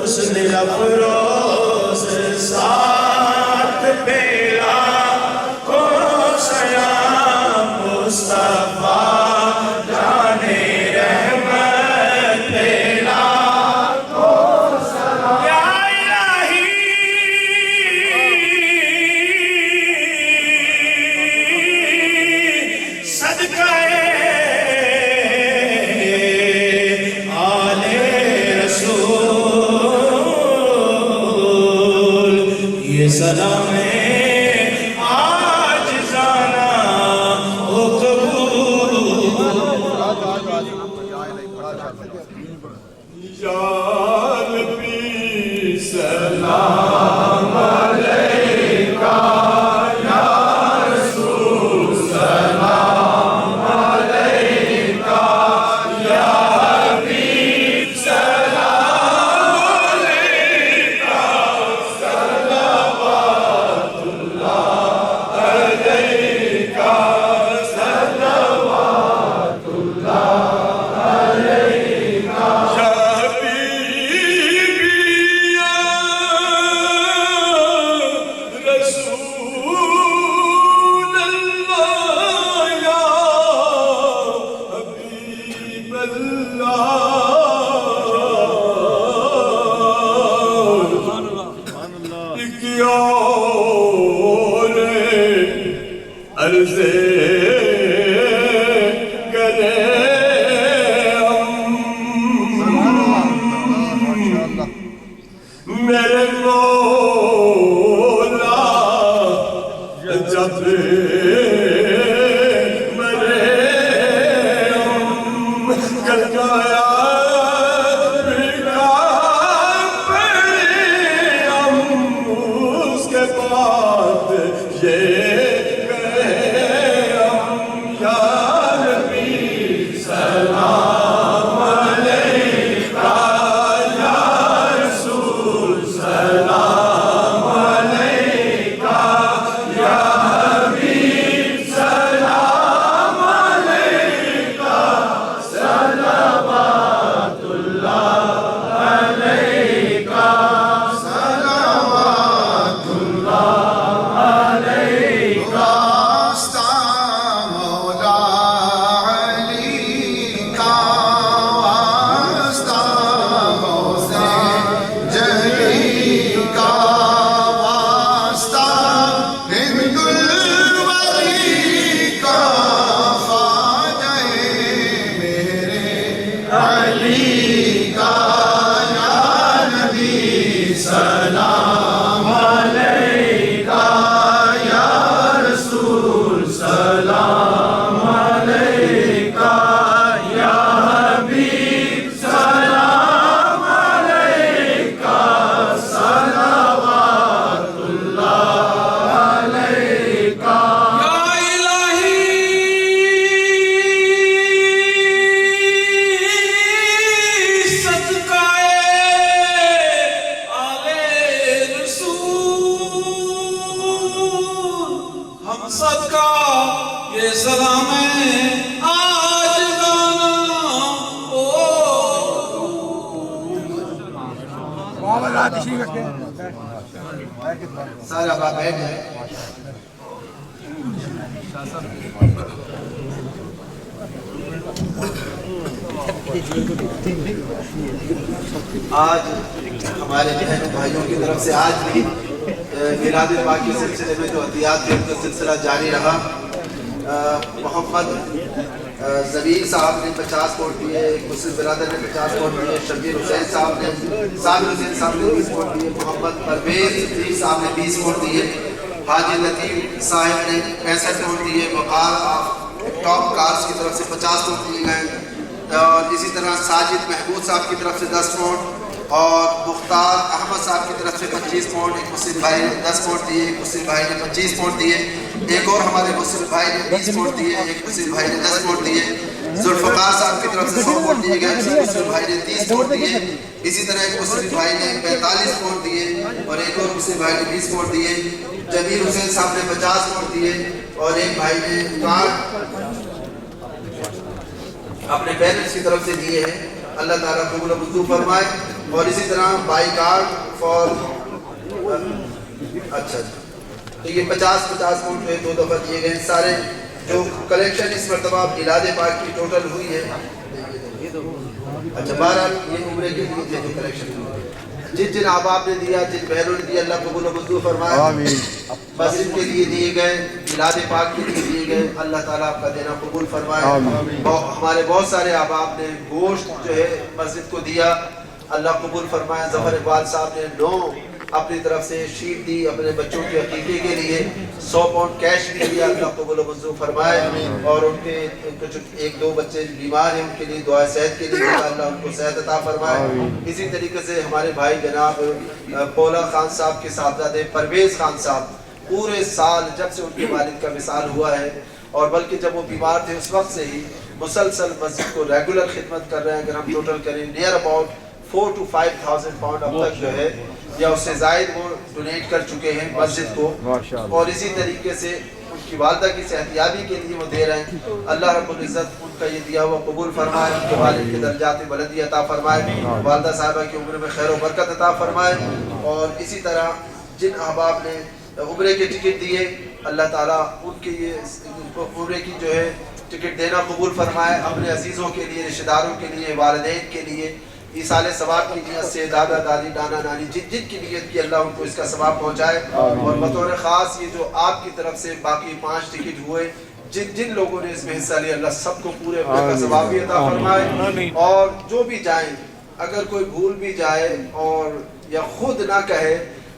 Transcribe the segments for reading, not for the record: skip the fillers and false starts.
اس نے افروز ساتھ پیلا کو سلام مصطفیٰ جانے رحمت پیلا کو سلام یا الہی صدقہ سلام آج جانا او قبول یا نبی سلام علیکہ یا رسول سلام علیکہ یا حبیب سلام علیکہ میرے مولا جب مرے کل گایا اس کے بعد یہ یہ سلام آج جانا سارے آباد بیٹھ جائیں آج ہمارے بہن بھائیوں کی طرف سے آج بھی میلاد پاک کے سلسلے میں جو عطیات کے کا سلسلہ جاری رہا محمد زبیر صاحب نے 50 ووٹ دیے، مسلم برادر نے 50 ووٹ دیے، شبیر حسین صاحب نے صابر حسین صاحب نے 20 ووٹ دیے، محمد پرویز صدیق صاحب نے 20 ووٹ دیے، حاجی لطیف صاحب نے 65 ووٹ دیے، وقار ٹاپ کارز کی طرف سے 50 ووٹ دیے گئے، اور اسی طرح ساجد محمود صاحب کی طرف سے 10 ووٹ، اور مختار احمد صاحب کی طرف سے 25 ووٹ، ایک مسلم بھائی نے 10 ووٹ دیے، ایک مسلم بھائی نے 25 ووٹ دیے، ایک اور ہمارے مسلم بھائی نے 20 ووٹ دیے، ایک مسلم بھائی نے 10 ووٹ دیے، ذوالفقار صاحب کی طرف سے 100 ووٹ دیے گئے، ایک مسلم بھائی نے 30 ووٹ دیے، اسی طرح ایک مسلم بھائی نے 45 ووٹ دیے، اور ایک اور مسلم بھائی نے 20 ووٹ دیے، جمیل حسین صاحب نے 50 ووٹ دیے، اور ایک بھائی نے کارڈ اپنے پیرنٹس کی طرف سے دیے ہیں۔ اللہ تعالیٰ قبول و منظور فرمائے۔ اور اسی طرح بائی کارڈ فار اچھا تو یہ 50-50 پاؤنڈ جو ہے 2 دفعہ دیے گئے. سارے جو کلیکشن اس مرتبہ میلاد پاک کی ٹوٹل ہوئی ہے. اچھا بہرحال یہ عمرے کے لیے جو کلیکشن ہوئی ہے. جن احباب نے دیا, جن بہنوں نے دیا, اللہ قبول و منظور فرمائے. مسجد کے لیے دیے گئے, میلاد پاک کے لیے دیے گئے, اللہ تعالیٰ آپ کا دینا قبول فرمائے. ہمارے بہت سارے احباب نے گوشت جو ہے مسجد کو دیا, اللہ قبول فرمائے. ظفر اقبال صاحب نے 9 اپنی طرف سے شیٹ دی اپنے بچوں کے عقیقے کے لیے. 100 پاؤنڈ کیش بھی دیا, اللہ قبول و منظور فرمائے. اور ان کے 1-2 بچے بیمار ہیں, ان کے لیے دعا صحت کے لیے اللہ ان کو صحت عطا فرمائے. اسی طریقے سے ہمارے بھائی جناب پولا خان صاحب کے صاحبزادے پرویز خان صاحب پورے سال جب سے ان کے والد کا وصال ہوا ہے, اور بلکہ جب وہ بیمار تھے اس وقت سے ہی مسلسل مسجد کو ریگولر خدمت کر رہے ہیں. اگر ہم ٹوٹل کریں نیئر اباؤٹ 4,000 to 5,000 پاؤنڈ اب تک جو ہے یا اس سے زائد وہ ڈونیٹ کر چکے ہیں مسجد کو. اور اسی طریقے سے ان کی والدہ کی صحتیابی کے لیے وہ دے رہے ہیں. اللہ رب العزت ان کا یہ دیا ہوا قبول فرمائے, ان کے والد کے درجات میں بلندی عطا فرمائے, والدہ صاحبہ کی عمر میں خیر و برکت عطا فرمائے. اور اسی طرح جن احباب نے عمرے کے ٹکٹ دیے, اللہ تعالیٰ ان کے یہ عمرے کی جو ہے ٹکٹ دینا قبول فرمائے. اپنے عزیزوں کے لیے, رشتہ داروں کے لیے, والدین کے لیے ایصال ثواب کی نیت سے, دادا دادی نانا نانی جن کی نیت کی اللہ ان کو اس کا ثواب پہنچائے. اور بطور خاص یہ جو آپ کی طرف سے باقی 5 ٹکٹ ہوئے, جن لوگوں نے اس میں حصہ لیا, اللہ سب کو پورے کا ثواب بھی عطا فرمائے. اور جو بھی جائیں, اگر کوئی بھول بھی جائے اور یا خود نہ کہے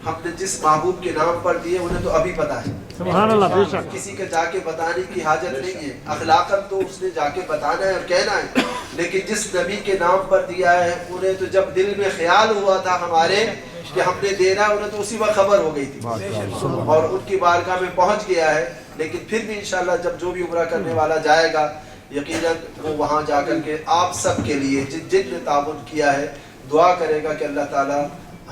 ہم نے جس محبوب کے نام پر دیے انہیں تو ابھی پتہ ہے, سبحان اللہ, بے شک. کسی کا جا کے بتانے کی حاجت نہیں ہے. اخلاقاً تو اس نے جا کے بتانا ہے اور کہنا ہے, لیکن جس نبی کے نام پر دیا ہے انہیں تو جب دل میں خیال ہوا تھا ہمارے کہ ہم نے دینا ہے, انہیں تو اسی وقت خبر ہو گئی تھی اور ان کی بارگاہ میں پہنچ گیا ہے. لیکن پھر بھی انشاءاللہ جب جو بھی عمرہ کرنے والا جائے گا یقیناً وہ وہاں جا کر کے آپ سب کے لیے جن نے تعاون کیا ہے دعا کرے گا کہ اللہ تعالیٰ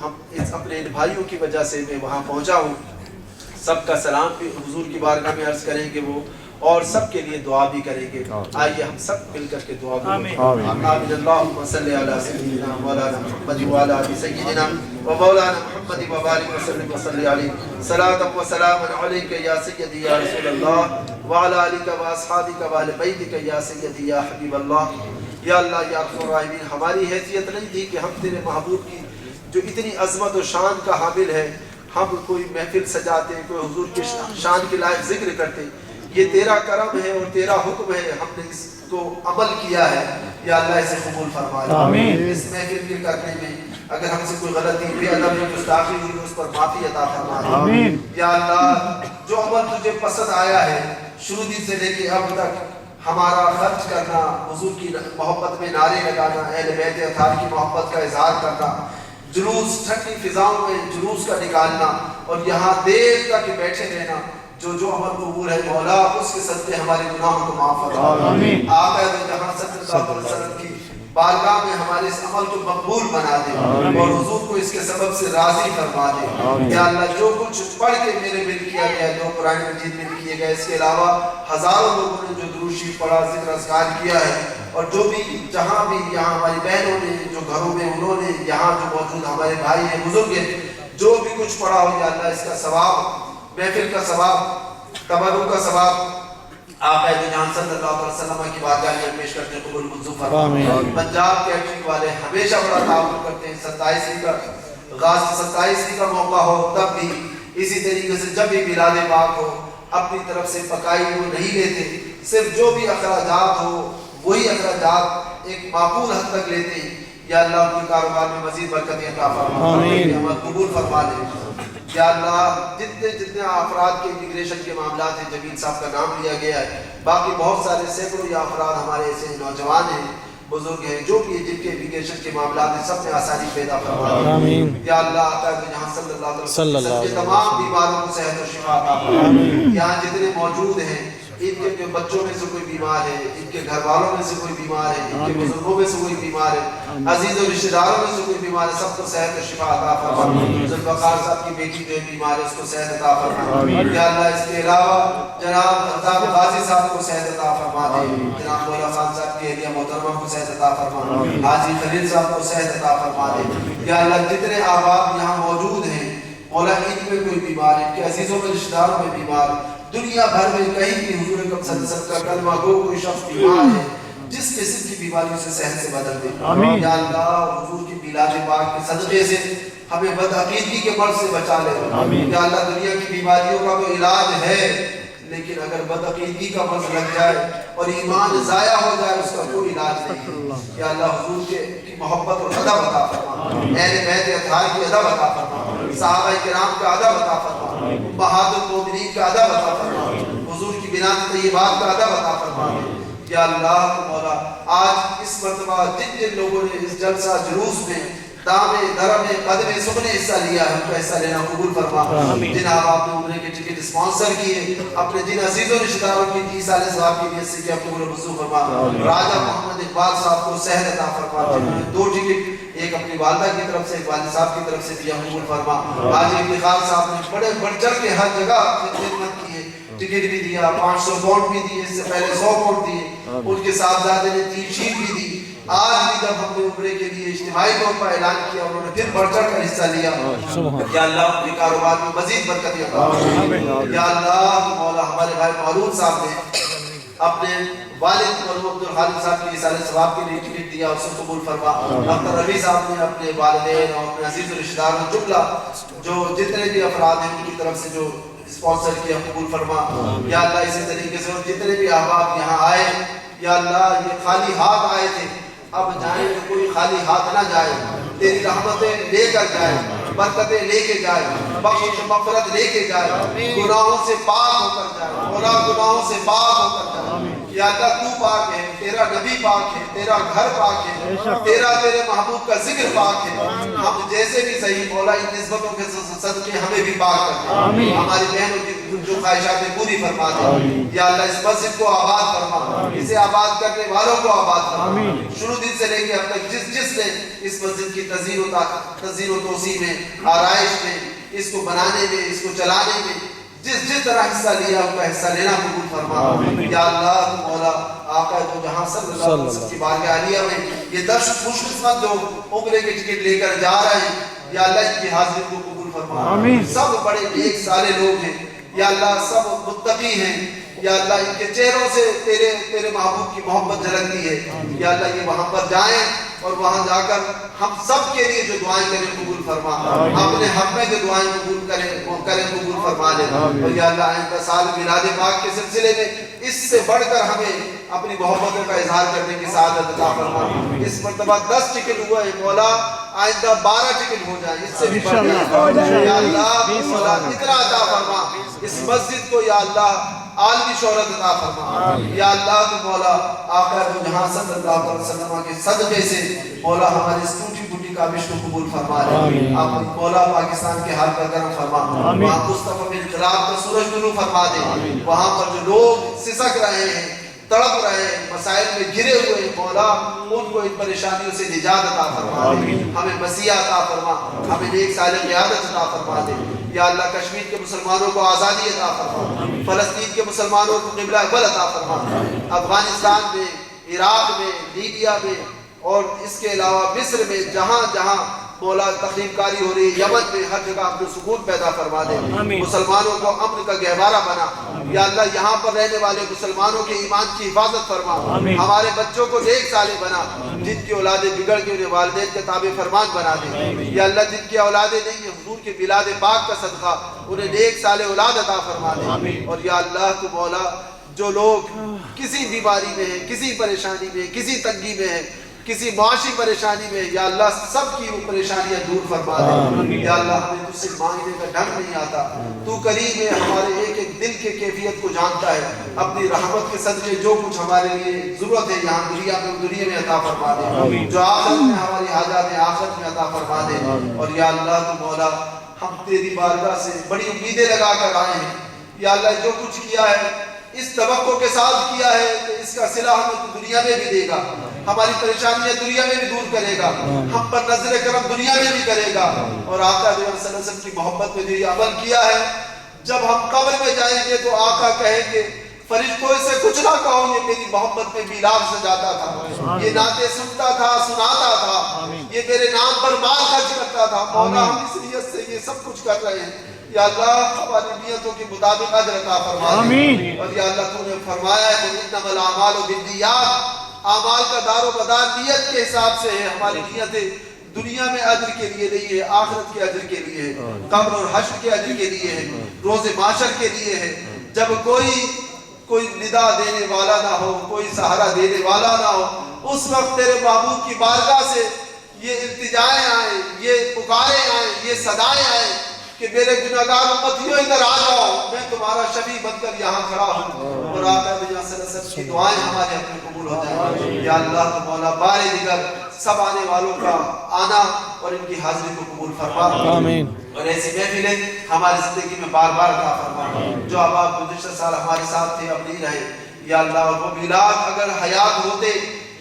ہم اس اپنے ان بھائیوں کی وجہ سے میں وہاں پہنچا ہوں. سب کا سلام بھی حضور کی بارگاہ میں عرض کریں گے وہ, اور سب کے لیے دعا بھی کریں گے. آئیے ہم سب مل کر کے دعا کریں. آمین. اللہم صلی علی سیدنا مولانا محمد وعلی آل سیدنا و مولانا محمد وبارک وسلم وصلی علیہ صلاۃ و سلام علیک یا سیدی یا رسول اللہ وعلی آلک و اصحابک و اہل بیتک یا سیدی یا حبیب اللہ. یا اللہ یا ارحم الراحمین, ہماری حیثیت نہیں تھی کہ ہم تیرے محبوب کی جو اتنی عظمت و شان کا حامل ہے, ہم کوئی محفل سجاتے, کوئی حضور کی شان کے لائق ذکر کرتے. یہ تیرا کرم ہے اور تیرا حکم ہے, ہم نے اس کو عمل کیا ہے. یا اللہ اسے قبول فرما. آمین. اس محفل کے کرنے میں اگر ہم سے کوئی غلطی ہوئی, ادب میں گستاخی ہوئی, اس پر معافی عطا فرما. آمین. یا اللہ جو عمل تجھے پسند آیا ہے شروع دن سے لے کے اب تک, ہمارا خرچ کرنا, حضور کی محبت میں نعرے لگانا, اہل بیت اطہار کی محبت کا اظہار کرنا, جلوس ٹھنڈی فضاؤں میں جلوس کا نکالنا, اور یہاں دیر تک بیٹھے رہنا, جو عمل قبول ہے مولا اس کے صدقے ہمارے گناہوں کو معاف فرما. آمین. آقا جہاں صلی اللہ علیہ وسلم کی بارگاہ میں ہمارے اس عمل کو مقبول بنا دے اور حضور کو اس کے سبب سے راضی فرما دے. یا اللہ جو کچھ پڑھ کے میرے مل کیا گیا, جو قرآن مجید میں کیے گئے, اس کے علاوہ ہزاروں لوگوں نے جو درود شریف پڑھا, ذکر اذکار کیا ہے, اور جو بھی جہاں بھی یہاں ہماری بہنوں نے جو گھروں میں انہوں نے, یہاں جو موجود ہمارے بھائی ہیں بزرگ ہیں, جو بھی کچھ پڑھا ہو, یا اللہ اس کا ثواب, محفل کا ثواب, تبرک کا ثواب آقا جہاں صلی اللہ علیہ وسلم کی بارگاہ میں پیش کرتے ہیں, قبول منظور فرما. پنجاب کیٹرنگ والے ہمیشہ بڑا تعاون کرتے ہیں. 27 کا موقع ہو تب بھی اسی طریقے سے, جب بھی میلاد پاک ہو اپنی طرف سے پکائی وہ نہیں لیتے, صرف جو بھی اخراجات ہو وہی اخراجات ایک معقول حد تک لیتے ہیں. یا اللہ ان کے کاروبار میں مزید برکت عطا فرما, ہمیں قبول فرما لے. یا اللہ جتنے افراد کے امیگریشن کے معاملات ہیں, جمیل صاحب کا نام لیا گیا ہے, باقی بہت سارے سینکڑوں افراد ہمارے ایسے نوجوان ہیں, بزرگ ہیں, جو بھی جن کے امیگریشن کے معاملات ہیں, سب میں آسانی پیدا فرما. آمین. یا اللہ آقا جہاں صلی اللہ علیہ وسلم کے تمام بیماروں کو صحت و شفا عطا فرما. یہاں جتنے موجود ہیں ان کے بچوں میں سے کوئی بیمار ہے، ان کے گھر والوں میں سے کوئی بیمار ہے، ان کے بزرگوں میں سے کوئی بیمار ہے، عزیز و رشتہ داروں میں سے کوئی بیمار ہے، سب کو صحت و شفا عطا فرما۔ ذوالفقار صاحب کی بیٹی جو بیمار ہے اس کو صحت عطا فرما۔ یا اللہ اس کے علاوہ جناب الطاف غازی صاحب کو صحت عطا فرما دے، جناب مولا خان صاحب کی اہلیہ محترمہ کو صحت عطا فرما، حاجی خلیل صاحب کو صحت عطا فرما دے۔ یا اللہ جتنے احباب یہاں موجود ہیں مولا ان میں کوئی بیمار ہے، ان کے عزیزوں میں رشتہ داروں میں بیمار ہے، دنیا بھر میں کہیں بھی حضور اکرم صلی اللہ علیہ وسلم کا کلمہ گو کوئی شخص بیمار ہے، جس قسم کی بیماریوں سے صحت سے بدل دے۔ یا اللہ حضور کی میلاد پاک کے صدقے سے ہمیں بدعقیدگی کے مرض سے بچا لے۔ یا اللہ دنیا کی بیماریوں کا تو علاج ہے، لیکن اگر بدعقیدگی کا مرض لگ جائے اور ایمان ضائع ہو جائے اس کا کوئی علاج نہیں۔ یا اللہ حضور کی محبت اور ادب عطا فرما، اہل بیت اطہار کی ادب عطا فرما، صحابہ کرام کا ادب عطا فرما، امہات المومنین کا ادب عطا فرما، حضور کی بنات طیبات کا ادب عطا فرما۔ یا اللہ مولا آج اس مرتبہ جن جن لوگوں نے اس جلسہ جلوس میں دامے درمے قدمے سخنے حصہ لیا ہے ان کا حصہ لینا قبول فرما۔ جن آپ نے عمرے کے ٹکٹ اسپانسر کیے، اپنے جن عزیز و رشتہ داروں کی 30 سال ثواب کی نیت سے کیا قبول وصول فرما۔ راجہ محمد اقبال صاحب کو صحت عطا فرما، جنہوں نے 2 ٹکٹ ایک اپنی والدہ کی طرف سے ایک والد صاحب کی طرف سے دیا قبول فرما۔ حاجی افتخار صاحب نے بڑے بڑھ چڑھ کے ہر جگہ خدمت کی ہے، ٹکٹ بھی دیا، 500 پاؤنڈ بھی دیے، اس سے پہلے 100 پاؤنڈ دیے، ان کے صاحبزادے نے 3 شیٹ بھی دی۔ آج بھی جب ہم نے عمرے کے لیے اجتماعی طور پر اعلان کیا انہوں نے پھر بڑھ چڑھ کر حصہ لیا۔ یا اللہ اپنے کاروبار میں مزید برکت عطا فرما۔ یا اللہ مولا ہمارے بھائی مولود صاحب نے اپنے والد مرحوم عبد الخالق صاحب کی رسالہ ثواب کے لیے ٹکٹ دیا، اسے قبول فرما۔ ڈاکٹر رفیع صاحب نے اپنے والدین اور اپنے عزیز و رشتہ داروں جملہ جو جتنے بھی افراد ہیں ان کی طرف سے جو اسپانسر کیا قبول فرما۔ یا اللہ اسی طریقے سے اور جتنے بھی احباب یہاں آئے یا اللہ یہ خالی ہاتھ آئے تھے، اب جائیں تو کوئی خالی ہاتھ نہ جائے، تیری رحمتیں لے کر جائے، برکتیں لے کے جائے، بخشش و مغفرت لے کے جائے، گناہوں سے پاک ہو کر جائے، مولا گناہوں سے پاک ہو کر جائے۔ یا اللہ تو پاک ہے، تیرا نبی پاک ہے، تیرا گھر پاک ہے، تیرے محبوب کا ذکر پاک ہے، ہم جیسے بھی صحیح مولا ان نسبتوں کے صدقے ہمیں بھی پاک کر دے، ہماری بہنوں کی جو خواہشاتیں پوری فرما دے۔ یا اللہ اس مسجد کو آباد فرما، اسے آباد کرنے والوں کو آباد فرما، شروع دن سے لے کے اب تک جس نے اس مسجد کی تزئین و توسیع میں، آرائش میں، اس کو بنانے میں، اس کو چلانے میں جس طرح حصہ لیا ان کا حصہ لینا قبول فرما۔ یا اللہ مولا آقا تو جہاں صلی اللہ علیہ وسلم کی بارگاہ عالیہ میں یہ 10 خوش قسمت جو عمرے کے ٹکٹ لے کر جا رہے ہیں یا اللہ ان کی حاضری کو قبول فرما۔ سب بڑے نیک سارے لوگ ہیں یا اللہ، سب متقی ہیں یا اللہ، ان کے چہروں سے تیرے محبوب کی محبت جھلکتی ہے یا اللہ یہ وہاں پر جائیں اور وہاں جا کر ہم سب کے لیے جو دعائیں کریں قبول فرما، اپنے حق میں جو دعائیں قبول کریں وہ کریں قبول فرما لے۔ اور یا اللہ آئندہ سال میلاد پاک کے سلسلے میں اس سے بڑھ کر ہمیں اپنی محبتوں کا اظہار کرنے کی سعادت عطا فرما۔ اس مرتبہ 10 ٹکٹ ہوا ہے مولا، آئندہ 12 ٹکٹ ہو جائیں، اس سے بھی بڑھ جائیں یا اللہ مولا اتنا عطا فرما، اس مسجد کو یا اللہ عالمی شہرت عطا فرما۔ یا اللہ تو مولا آقا تو جہاں صلی اللہ علیہ وسلم کے صدقے سے مولا ہماری اس ٹوٹی پھوٹی کابش کو قبول فرما لے۔ آپ مولا پاکستان کے حال پر کرم فرما، وہاں مصطفیٰ میں انقلاب کا سورج طلوع فرما دے، وہاں پر جو لوگ سسک رہے ہیں، تڑپ رہے ہیں، مسائل میں گرے ہوئے مولا ان کو ان پریشانیوں سے نجات عطا فرما دے، ہمیں مسیح عطا فرما، ہمیں نیک صالح قیادت عطا فرما دے۔ یا اللہ کشمیر کے مسلمانوں کو آزادی عطا فرما، فلسطین کے مسلمانوں کو قبلہ اول عطا فرما، افغانستان میں، عراق میں، لیبیا میں اور اس کے علاوہ مصر میں جہاں جہاں مولا تخریب کاری ہو رہی ہے، یمن میں ہر جگہ اپنے سکون پیدا فرما دے، مسلمانوں کو امن کا گہوارہ بنا۔ یا اللہ یہاں پر رہنے والے مسلمانوں کے ایمان کی حفاظت فرما، ہمارے بچوں کو نیک صالح بنا، جن کی اولادیں بگڑ کے انہیں والدین کے تابع فرمان بنا دے۔ یا اللہ جن کی اولادیں نہیں ہیں حضور کے میلاد پاک کا صدقہ انہیں نیک صالح اولاد عطا فرما دے۔ اور یا اللہ تو مولا جو لوگ کسی بیماری میں ہیں، کسی پریشانی میں، کسی تنگی میں ہیں، کسی معاشی پریشانی میں یا اللہ سب کی وہ پریشانیاں دور فرما دے۔ یا اللہ ہمیں تجھ سے مانگنے کا ڈھنگ نہیں آتا، تو کریم ہے، ہمارے ایک ایک دل کے کیفیت کو جانتا ہے، اپنی رحمت کے صدقے جو کچھ ہمارے لیے ضرورت ہے یہاں دنیا میں عطا فرما دے، جو آخرت میں ہماری حاجات ہیں آخرت میں عطا فرما دے۔ اور یا اللہ تو مولا ہم تیری بارگاہ سے بڑی امیدیں لگا کر آئے ہیں یا اللہ جو کچھ کیا ہے اس توقع کے ساتھ کیا ہے کہ اس کا صلہ ہمیں دنیا میں بھی دے گا، ہماری پریشانیاں دنیا میں بھی دور کرے گا، ہم پر نظر کرم دنیا میں بھی کرے گا، اور آقا صلی اللہ علیہ وسلم کی محبت میں جو یہ عمل کیا ہے، جب ہم قبر میں جائیں گے تو آقا کہیں گے فرشتوں سے کچھ نہ کہو، یہ میری محبت میں میلاد سجاتا تھا، یہ نعتیں سنتا تھا، سناتا تھا، یہ میرے نام پر مال خرچ کرتا تھا۔ مولا ہم اس نیت سے یہ سب کچھ کر رہے ہیں، یا اللہ ہماری نیتوں کے مطابق اجر عطا فرما دے، اور یا اللہ تو نے فرمایا ہے کہ انما الاعمال بالنیات، اعمال کا دار و مدار نیت کے حساب سے ہے۔ ہماری نیتیں دنیا میں اجر کے لیے نہیں ہے، آخرت کے اجر کے لیے ہے، قبر اور حشر کے اجر کے لیے ہے، روز محشر کے لیے ہے، جب کوئی ندا دینے والا نہ ہو، کوئی سہارا دینے والا نہ ہو، اس وقت تیرے محبوب کی بارگاہ سے یہ التجائیں آئیں، یہ پکاریں آئیں، یہ صدائیں آئیں کہ میرے گناہگار امتیوں ادھر آ جاؤ، میں تمہارا شفیع بن کر یہاں کھڑا ہوں، اور آقا صلی اللہ علیہ وسلم کی دعائیں ہمارے اپنے قبول ہو جائیں۔ یا اللہ تو مولا بار دیگر سب آنے والوں کا آنا اور ان کی حاضری کو قبول فرما، آمین، اور ایسی محفلیں ہماری زندگی میں بار بار عطا فرما۔ جو احباب گزشتہ سال ہمارے ساتھ تھے اب نہیں رہے، یا اللہ وہ میلاد اگر حیات ہوتے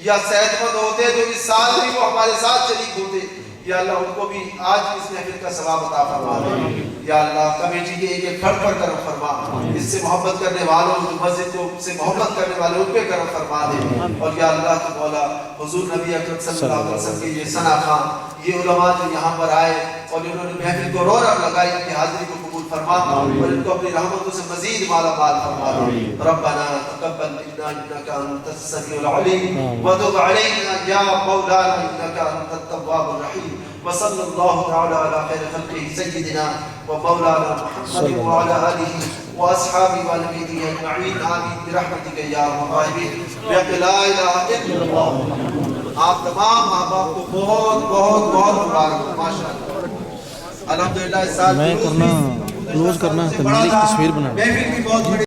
یا صحت مند ہوتے تو اس سال بھی وہ ہمارے ساتھ شریک ہوتے، یا اللہ ان کو بھی آج اس محفل کا ثواب عطا فرما دے۔ یا اللہ کمیٹی کے ایک ایک فرد پر کرم فرما، اس سے محبت کرنے والوں، جو مسجد کو سے محبت کرنے والے ان پہ کرم فرما دے، اور یا اللہ تو مولا حضور نبی اکرم صلی اللہ علیہ وسلم کے یہ ثنا خان، یہ علماء جو یہاں پر آئے اور انہوں نے محفل کو رونق لگائی، ان کی حاضری کو قبول فرما اور ان کو اپنی رحمتوں سے مزید مالا مال فرما دے۔ ربنا تقبل منا انك انت السميع العليم وتب علينا يا مولانا انك انت التواب الرحيم، وصلى الله تعالى على خير خلقه سيدنا ومولانا محمد وعلى اله واصحابه ونبيه اجمعين، آمين برحمتك يا ارحم الراحمين، لا اله الا الله۔ آپ تمام احباب کو بہت بہت بہت مبارک ہو، ماشاءاللہ، الحمدللہ۔ اس سال میں کرنا کلوز کرنا تمیلی کی تصویر بنا محفل بھی بہت بڑی